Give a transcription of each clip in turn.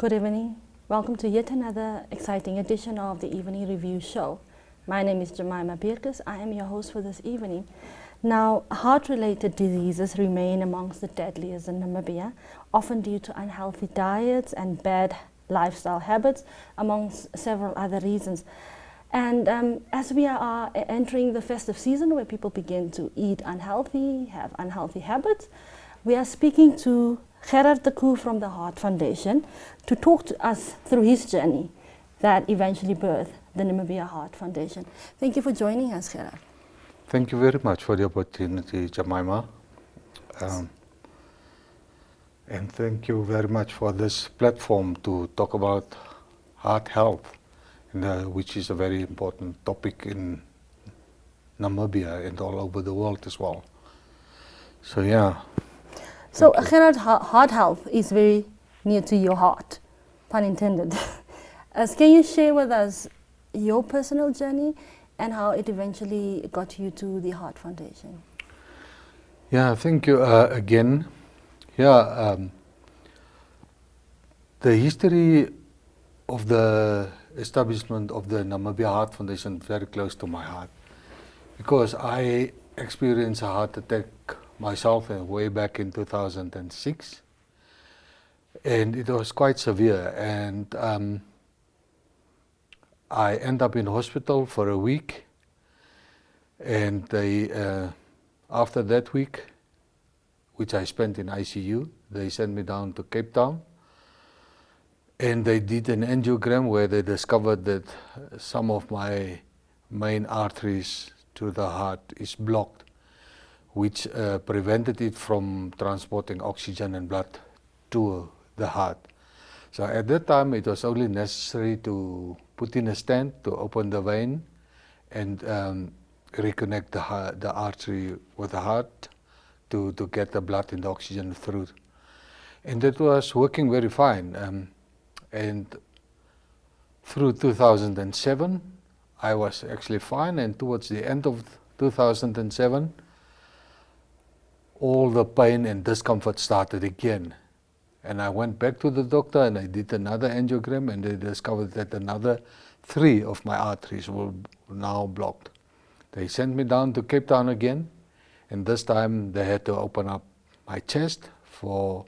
Good evening. Welcome to yet another exciting edition of the Evening Review Show. My name is Jemima Birkus. I am your host for this evening. Now, heart-related diseases remain amongst the deadliest in Namibia, often due to unhealthy diets and bad lifestyle habits, amongst several other reasons. And as we are entering the festive season where people begin to eat unhealthy, have unhealthy habits, we are speaking to Gerhard de Koe from the Heart Foundation to talk to us through his journey that eventually birthed the Namibia Heart Foundation. Thank you for joining us, Gerhard. Thank you very much for the opportunity, Jemima. And thank you very much for this platform to talk about heart health, which is a very important topic in Namibia and all over the world as well. So, yeah. So, Gerhard, heart health is very near to your heart, pun intended. Can you share with us your personal journey and how it eventually got you to the Heart Foundation? Yeah, thank you again. Yeah, the history of the establishment of the Namibia Heart Foundation is very close to my heart, because I experienced a heart attack myself way back in 2006, and it was quite severe, and I ended up in hospital for a week, and they, after that week, which I spent in ICU, they sent me down to Cape Town, and they did an angiogram where they discovered that some of my main arteries to the heart is blocked, which prevented it from transporting oxygen and blood to the heart. So at that time, it was only necessary to put in a stent to open the vein and reconnect the artery with the heart to get the blood and the oxygen through. And that was working very fine. And through 2007, I was actually fine, and towards the end of 2007, all the pain and discomfort started again. And I went back to the doctor and I did another angiogram, and they discovered that another 3 of my arteries were now blocked. They sent me down to Cape Town again, and this time they had to open up my chest for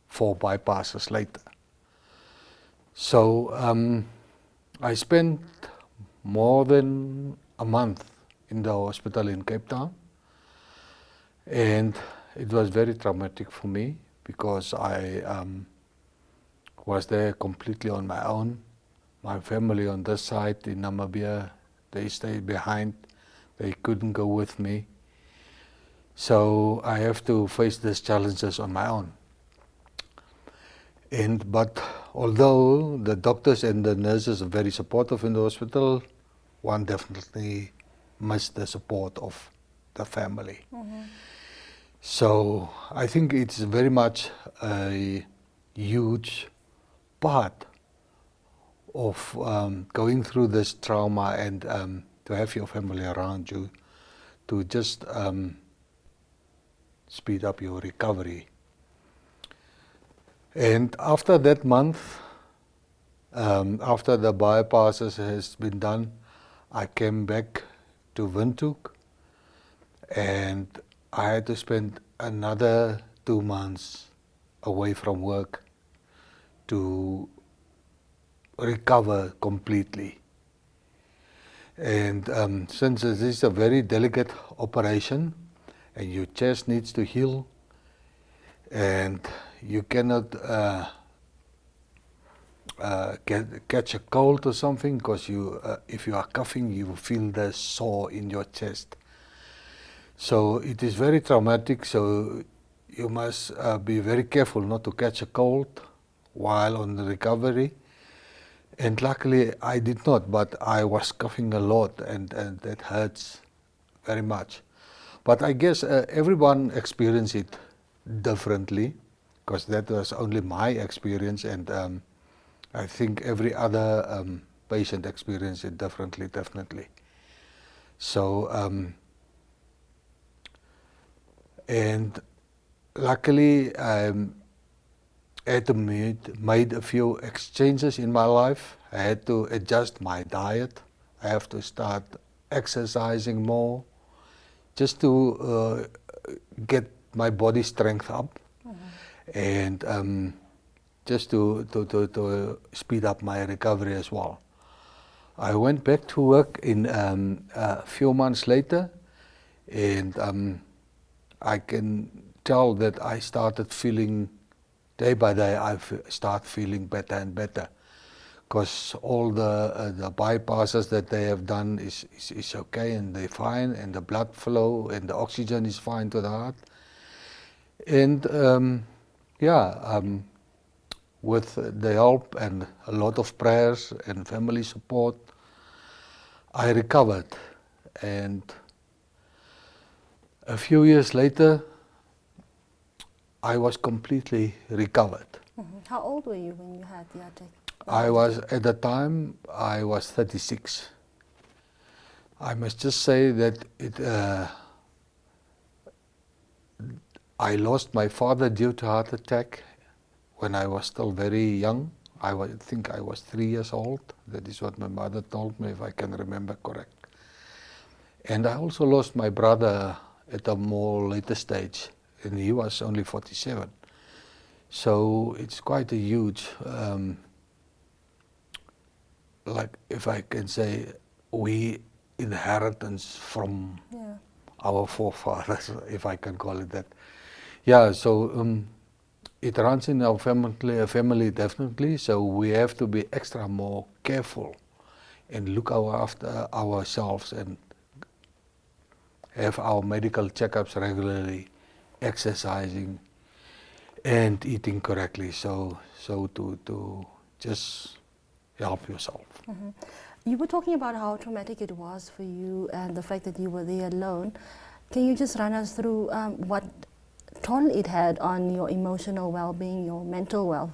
4 bypasses later. So I spent more than a month in the hospital in Cape Town, and it was very traumatic for me because I was there completely on my own. My family on this side in Namibia, they stayed behind. They couldn't go with me. So I have to face these challenges on my own. But although the doctors and the nurses are very supportive in the hospital, one definitely missed the support of the family. Mm-hmm. So I think it's very much a huge part of going through this trauma, and to have your family around you to just speed up your recovery. And after that month, after the bypasses has been done, I came back to Windhoek, and I had to spend another 2 months away from work to recover completely. And since this is a very delicate operation and your chest needs to heal, and you cannot catch a cold or something, because if you are coughing, you will feel the sore in your chest. So it is very traumatic, so you must be very careful not to catch a cold while on the recovery. And luckily I did not, but I was coughing a lot, and that hurts very much. But I guess everyone experienced it differently, because that was only my experience, and I think every other patient experienced it differently, definitely. So, and luckily had to made a few exchanges in my life. I had to adjust my diet. I have to start exercising more, just to get my body strength up, and just to speed up my recovery as well. I went back to work in a few months later, and I can tell that I started feeling, day by day, start feeling better and better, because all the bypasses that they have done is okay, and they're fine, and the blood flow and the oxygen is fine to the heart. And with the help and a lot of prayers and family support, I recovered. And a few years later, I was completely recovered. How old were you when you had the attack? At the time, I was 36. I must just say that I lost my father due to heart attack when I was still very young. I think I was 3 years old. That is what my mother told me, if I can remember correct. And I also lost my brother at a more later stage, and he was only 47. So it's quite a huge, like if I can say, inheritance from our forefathers, if I can call it that. Yeah, so it runs in our family definitely, so we have to be extra more careful and look after ourselves and have our medical checkups regularly, exercising and eating correctly, so to just help yourself. You were talking about how traumatic it was for you and the fact that you were there alone. Can you just run us through what toll it had on your emotional well-being, your mental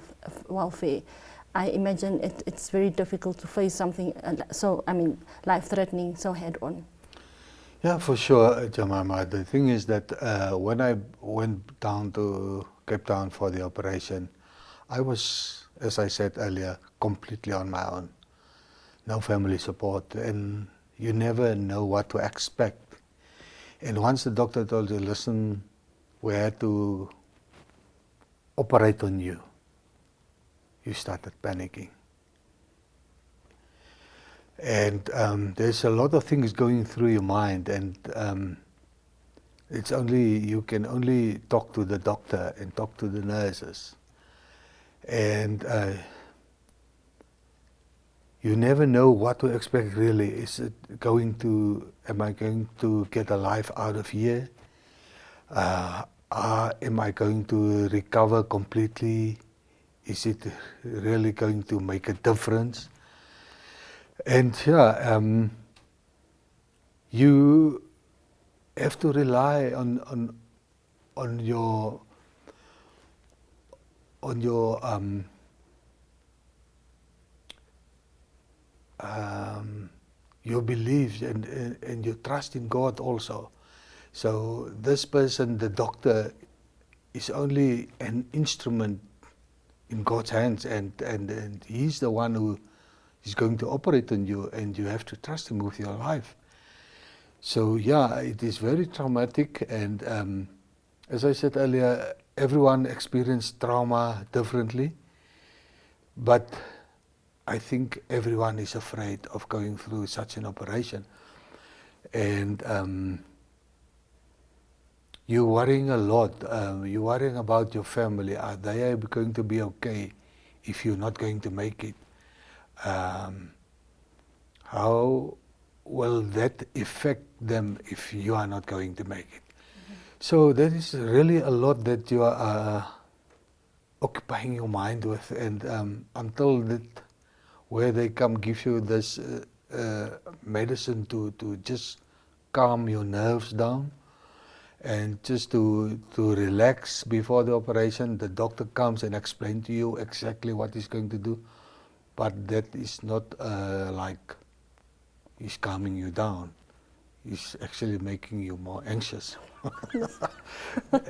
welfare? I imagine it's very difficult to face something life-threatening so head-on. Yeah, for sure, Jemima. The thing is that when I went down to Cape Town for the operation, I was, as I said earlier, completely on my own. No family support, and you never know what to expect. And once the doctor told you, listen, we had to operate on you, you started panicking. And there's a lot of things going through your mind, and you can only talk to the doctor and talk to the nurses. And you never know what to expect really. Am I going to get a life out of here? Am I going to recover completely? Is it really going to make a difference? And you have to rely on your beliefs and your trust in God also. So this person, the doctor, is only an instrument in God's hands, and he's the one who is going to operate on you, and you have to trust him with your life. So it is very traumatic, and as I said earlier, everyone experienced trauma differently, but I think everyone is afraid of going through such an operation. And you're worrying a lot. You're worrying about your family. Are they going to be okay if you're not going to make it? How will that affect them if you are not going to make it? So that is really a lot that you are occupying your mind with, and until that, where they come give you this medicine to just calm your nerves down and just to relax before the operation. The doctor comes and explains to you exactly what he's going to do, but that is not like he's calming you down. is actually making you more anxious.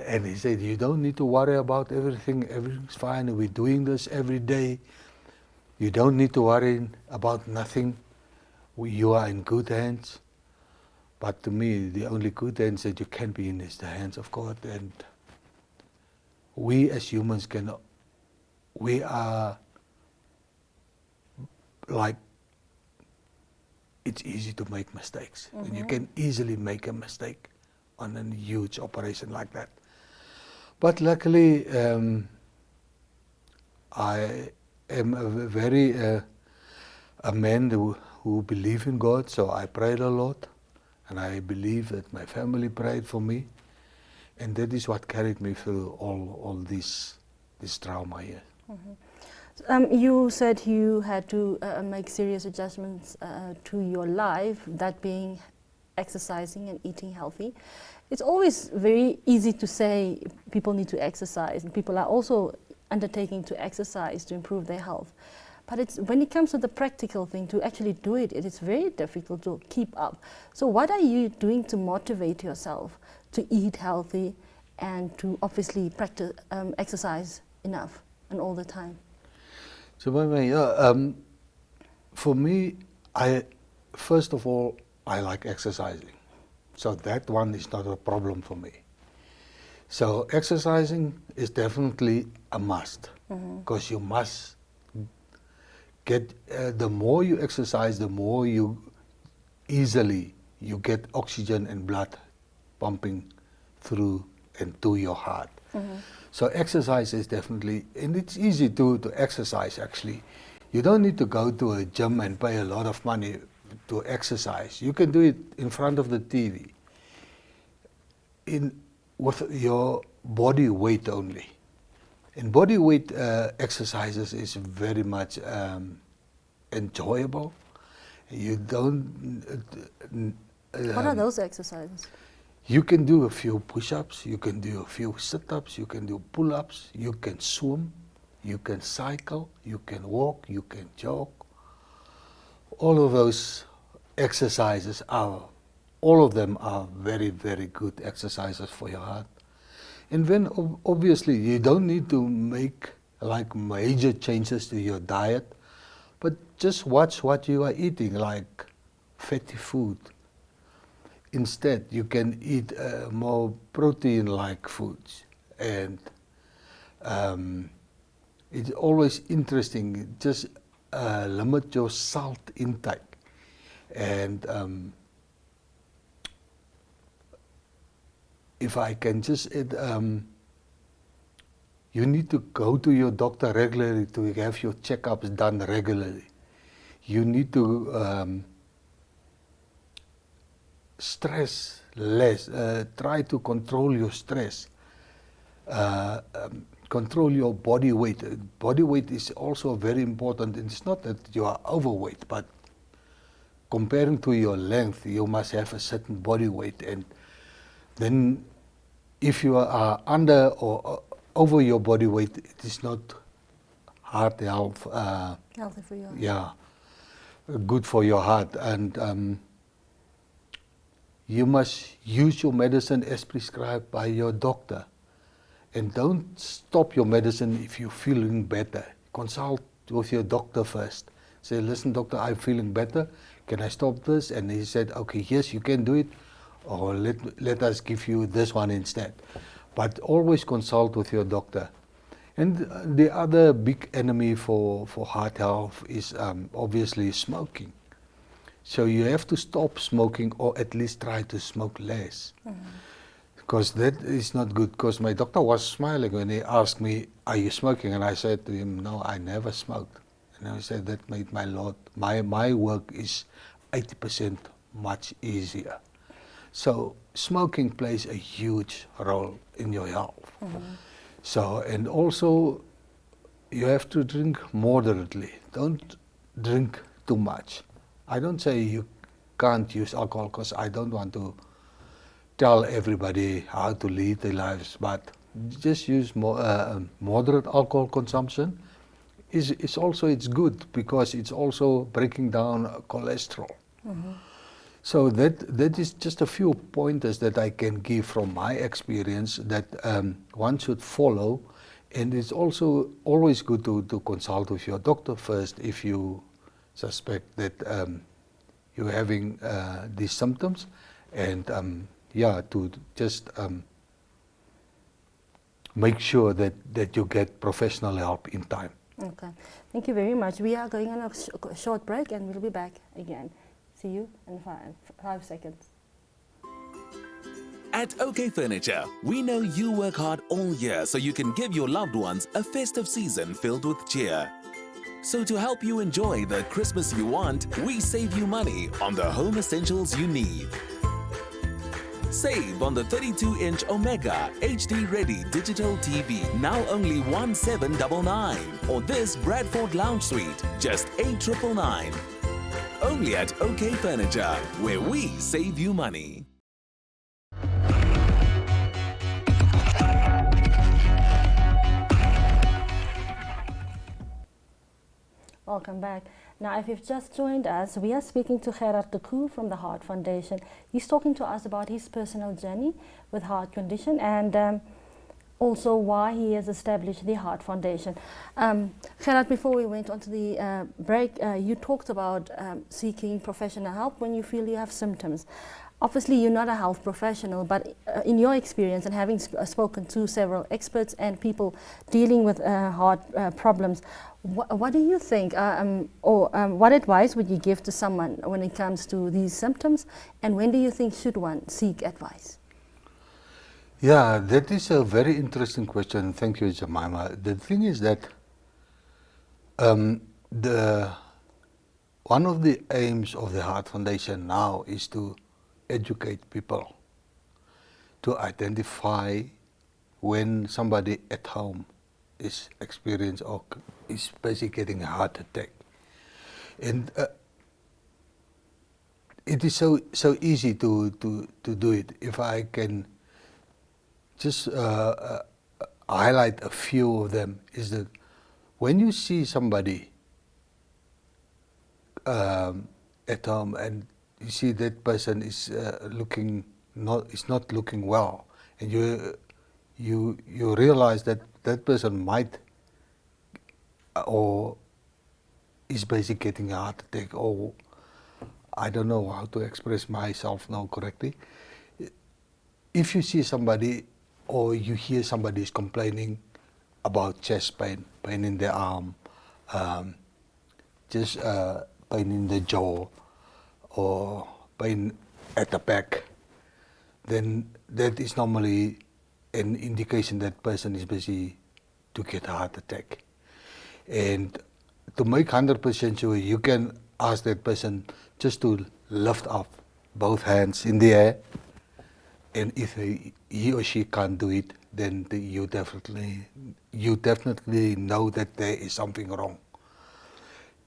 And he said, you don't need to worry about everything. Everything's fine. We're doing this every day. You don't need to worry about nothing. You are in good hands. But to me, the only good hands that you can be in is the hands of God. And we as humans we are like, it's easy to make mistakes. And you can easily make a mistake on a huge operation like that. But luckily, I am a man who believe in God, so I prayed a lot. And I believe that my family prayed for me. And that is what carried me through all this trauma here. You said you had to make serious adjustments to your life, that being exercising and eating healthy. It's always very easy to say people need to exercise, and people are also undertaking to exercise to improve their health. But when it comes to the practical thing, to actually do it, it is very difficult to keep up. So what are you doing to motivate yourself to eat healthy and to obviously practice exercise enough and all the time? So for me, first of all, I like exercising. So that one is not a problem for me. So exercising is definitely a must, because you must get, the more you exercise, the more you get oxygen and blood pumping through and to your heart. So exercise is definitely, and it's easy to exercise actually. You don't need to go to a gym and pay a lot of money to exercise. You can do it in front of the TV, with your body weight only. And body weight exercises is very much enjoyable. You don't... what are those exercises? You can do a few push-ups, you can do a few sit-ups, you can do pull-ups, you can swim, you can cycle, you can walk, you can jog. All of those exercises all of them are very, very good exercises for your heart. And then obviously you don't need to make like major changes to your diet, but just watch what you are eating, like fatty food. Instead, you can eat more protein-like foods. And it's always interesting, just limit your salt intake. And if I can just add, you need to go to your doctor regularly to have your checkups done regularly. You need to stress less, try to control your stress, control your body weight. Body weight is also very important. It's not that you are overweight, but comparing to your length, you must have a certain body weight. And then if you are under or over your body weight, it is not heart health. Healthy for you. Yeah, good for your heart. And you must use your medicine as prescribed by your doctor. And don't stop your medicine if you're feeling better. Consult with your doctor first. Say, listen, doctor, I'm feeling better. Can I stop this? And he said, okay, yes, you can do it. Or let us give you this one instead. But always consult with your doctor. And the other big enemy for heart health is obviously smoking. So you have to stop smoking, or at least try to smoke less. Because that is not good. Because my doctor was smiling when he asked me, are you smoking? And I said to him, no, I never smoked. And I said, that made my work is 80% much easier. So smoking plays a huge role in your health. So, and also you have to drink moderately. Don't drink too much. I don't say you can't use alcohol, because I don't want to tell everybody how to lead their lives, but just use moderate alcohol consumption. It's good, because it's also breaking down cholesterol. So that is just a few pointers that I can give from my experience that one should follow, and it's also always good to consult with your doctor first if you suspect that you're having these symptoms, and to just make sure that you get professional help in time. Okay, thank you very much. We are going on a short break and we'll be back again. See you in 5 seconds. At OK Furniture, we know you work hard all year so you can give your loved ones a festive season filled with cheer. So to help you enjoy the Christmas you want, we save you money on the home essentials you need. Save on the 32-inch Omega HD-ready digital TV, now only 1799, or this Bradford Lounge Suite, just 8999. Only at OK Furniture, where we save you money. Welcome back. Now, if you've just joined us, we are speaking to Gerhard de Koe from the Heart Foundation. He's talking to us about his personal journey with heart condition and also why he has established the Heart Foundation. Gerhard, before we went on to the break, you talked about seeking professional help when you feel you have symptoms. Obviously, you're not a health professional, but in your experience and having spoken to several experts and people dealing with heart problems, what do you think, what advice would you give to someone when it comes to these symptoms, and when do you think should one seek advice? Yeah, that is a very interesting question. Thank you, Jemima. The thing is that one of the aims of the Heart Foundation now is to educate people to identify when somebody at home is experiencing or is basically getting a heart attack. And it is so easy to do it. If I can just highlight a few of them, is that when you see somebody at home and you see that person is not looking well, and you realize that that person might or is basically getting a heart attack, or I don't know how to express myself now correctly. If you see somebody or you hear somebody is complaining about chest pain, pain in the arm, just pain in the jaw, or pain at the back, then that is normally an indication that person is busy to get a heart attack. And to make 100% sure, you can ask that person just to lift up both hands in the air, and if he or she can't do it, then you definitely know that there is something wrong.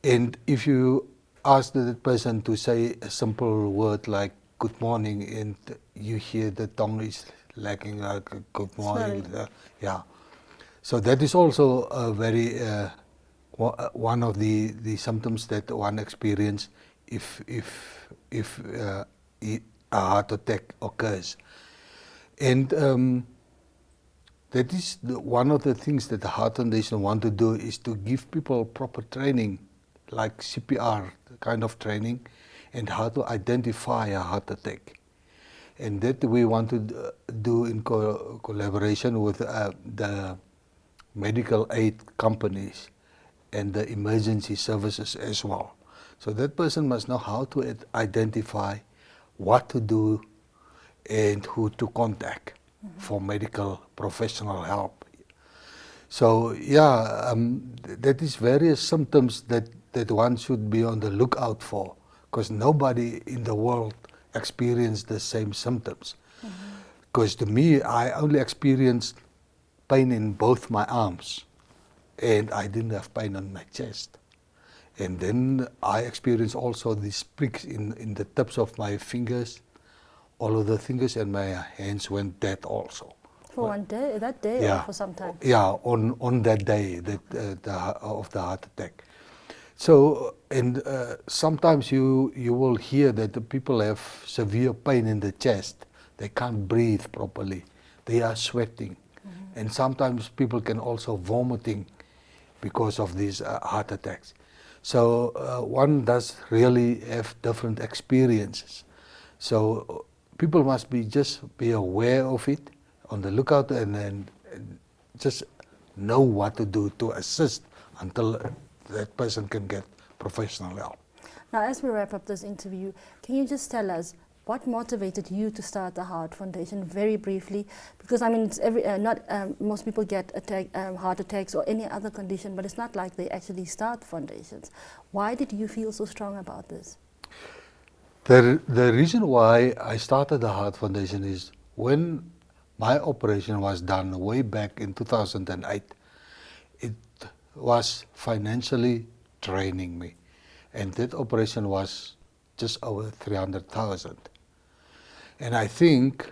And if you ask that person to say a simple word like good morning, and you hear the tongue is lagging like good morning, so that is also a very one of the symptoms that one experience if a heart attack occurs. And that is one of the things that the Heart Foundation want to do, is to give people proper training, like CPR kind of training, and how to identify a heart attack. And that we want to do in collaboration with the medical aid companies and the emergency services as well. So that person must know how to identify what to do and who to contact for medical professional help. So that is various symptoms that one should be on the lookout for, because nobody in the world experienced the same symptoms. Because to me, I only experienced pain in both my arms, and I didn't have pain on my chest. And then I experienced also these pricks in the tips of my fingers, all of the fingers, and my hands went dead also. For one day, that day, or for some time? Yeah, on that day of the heart attack. So, and sometimes you will hear that the people have severe pain in the chest. They can't breathe properly. They are sweating. And sometimes people can also vomiting because of these heart attacks. So one does really have different experiences. So people must just be aware of it, on the lookout, and just know what to do to assist until that person can get professional help. Now, as we wrap up this interview, can you just tell us what motivated you to start the Heart Foundation, very briefly? Because I mean, it's most people get heart attacks or any other condition, but it's not like they actually start foundations. Why did you feel so strong about this? The reason why I started the Heart Foundation is when my operation was done way back in 2008, it was financially draining me. And that operation was just over 300,000. And I think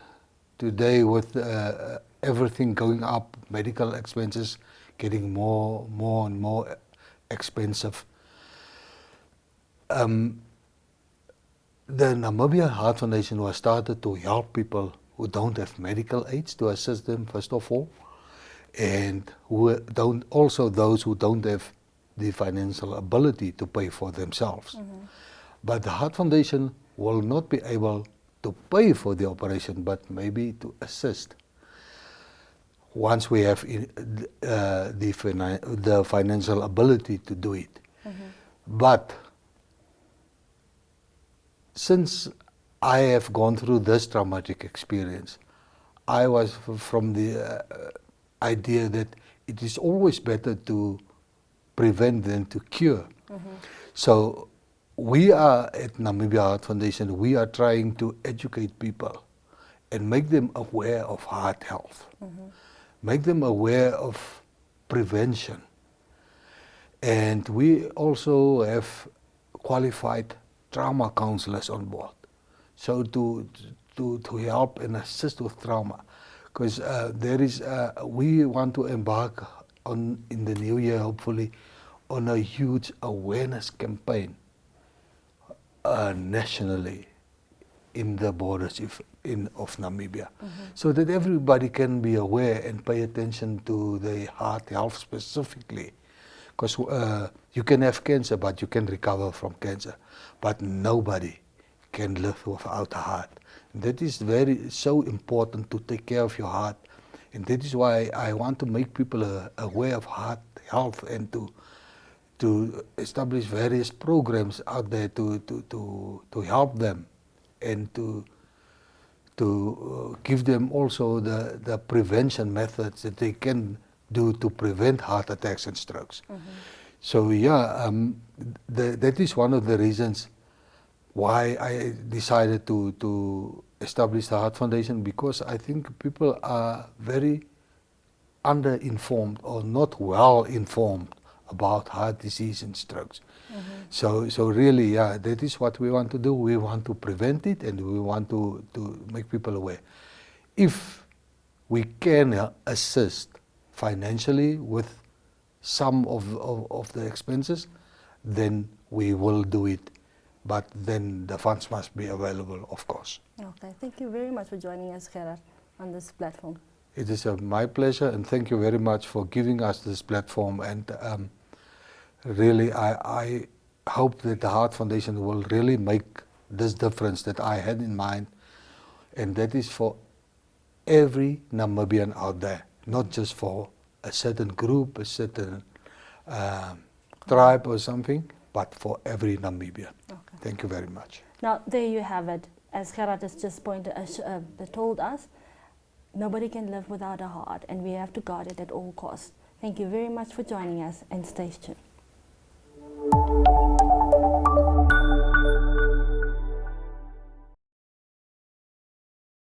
today with everything going up, medical expenses getting more and more expensive, the Namibia Heart Foundation was started to help people who don't have medical aids, to assist them first of all, and also those who don't have the financial ability to pay for themselves. But the Heart Foundation will not be able to pay for the operation, but maybe to assist once we have the financial ability to do it. But since I have gone through this traumatic experience, I was from the idea that it is always better to prevent than to cure. So we are at Namibia Heart Foundation, we are trying to educate people and make them aware of heart health, make them aware of prevention. And we also have qualified trauma counselors on board, so to help and assist with trauma, because we want to embark on, in the new year hopefully, on a huge awareness campaign nationally in the borders of Namibia, so that everybody can be aware and pay attention to the heart health specifically. Because you can have cancer, but you can recover from cancer. But nobody can live without a heart. And that is so important to take care of your heart. And that is why I want to make people aware of heart health and to establish various programs out there to help them and to give them also the prevention methods that they can do to prevent heart attacks and strokes. So yeah, that is one of the reasons why I decided to establish the Heart Foundation, because I think people are very under-informed or not well informed about heart disease and strokes. So really, yeah, that is what we want to do. We want to prevent it, and we want to make people aware. If we can assist financially with some of the expenses, then we will do it. But then the funds must be available, of course. Okay, thank you very much for joining us, Gerhard, on this platform. It is my pleasure, and thank you very much for giving us this platform. And really, I hope that the Heart Foundation will really make this difference that I had in mind, and that is for every Namibian out there, not just for a certain group, a certain tribe or something, but for every Namibian. Okay. Thank you very much. Now, there you have it. As Gerhard has just told us, nobody can live without a heart, and we have to guard it at all costs. Thank you very much for joining us, and stay tuned.